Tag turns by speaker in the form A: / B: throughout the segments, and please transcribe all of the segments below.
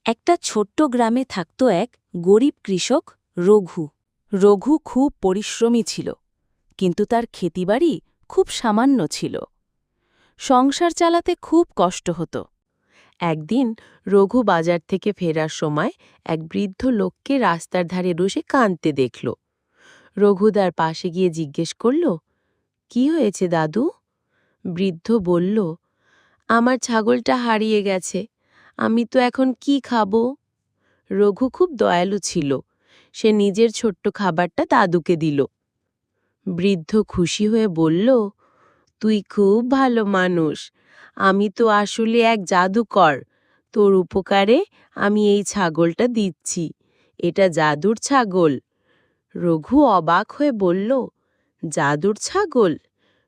A: একটা ছোট্ট গ্রামে থাকত এক গরিব কৃষক রঘু। রঘু খুব পরিশ্রমী ছিল, কিন্তু তার ক্ষেতিবাড়ি খুব সামান্য ছিল। সংসার চালাতে খুব কষ্ট হতো।
B: একদিন রঘু বাজার থেকে ফেরার সময় এক বৃদ্ধ লোককে রাস্তার ধারে বসে কাঁদতে দেখল। রঘু তার পাশে গিয়ে জিজ্ঞেস করল, কি হয়েছে দাদু? বৃদ্ধ বলল, আমার ছাগলটা হারিয়ে গেছে, আমি তো এখন কি খাবো? রঘু খুব দয়ালু ছিল, সে নিজের ছোট্ট খাবারটা দাদুকে দিল। বৃদ্ধ খুশি হয়ে বলল, তুই খুব ভালো মানুষ, আমি তো আসলে এক জাদুকর, তোর উপকারে আমি এই ছাগলটা দিচ্ছি, এটা জাদুর ছাগল। রঘু অবাক হয়ে বলল, জাদুর ছাগল?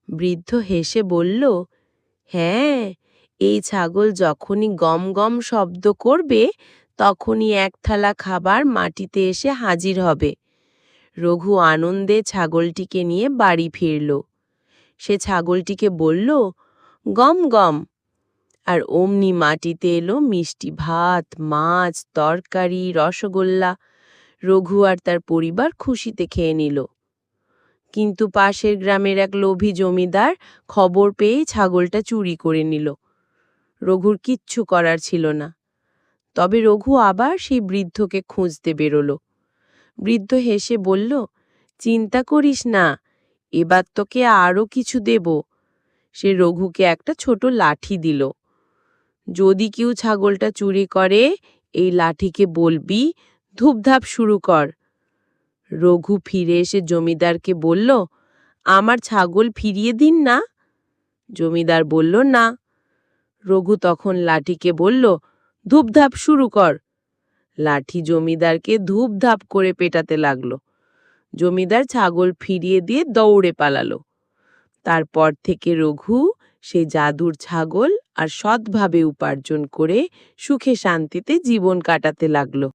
B: বৃদ্ধ হেসে বলল, হ্যাঁ, এই ছাগল যখনই গম গম শব্দ করবে তখনই এক থালা খাবার মাটিতে এসে হাজির হবে। রঘু আনন্দে ছাগলটিকে নিয়ে বাড়ি ফিরল। সে ছাগলটিকে বলল, গম গম, আর অমনি মাটিতে এলো মিষ্টি ভাত, মাছ, তরকারি, রসগোল্লা। রঘু আর তার পরিবার খুশিতে খেয়ে নিল। কিন্তু পাশের গ্রামের এক লোভী জমিদার খবর পেয়ে ছাগলটা চুরি করে নিল। রঘুর কিচ্ছু করার ছিল না। তবে রঘু আবার সেই বৃদ্ধকে খুঁজতে বেরোল। বৃদ্ধ হেসে বলল, চিন্তা করিস না, এবার তোকে আরও কিছু দেব। সে রঘুকে একটা ছোট লাঠি দিল। যদি কেউ ছাগলটা চুরি করে, এই লাঠিকে বলবি, ধূপধাপ শুরু কর। রঘু ফিরে এসে জমিদারকে বলল, আমার ছাগল ফিরিয়ে দিন না। জমিদার বলল, না। রঘু তখন লাঠিকে বলল, ধূপধাপ শুরু কর। লাঠি জমিদারকে ধূপধাপ করে পেটাতে লাগলো। জমিদার ছাগল ফিরিয়ে দিয়ে দৌড়ে পালালো। তারপর থেকে রঘু সেই জাদুর ছাগল আর সৎভাবে উপার্জন করে সুখে শান্তিতে জীবন কাটাতে লাগলো।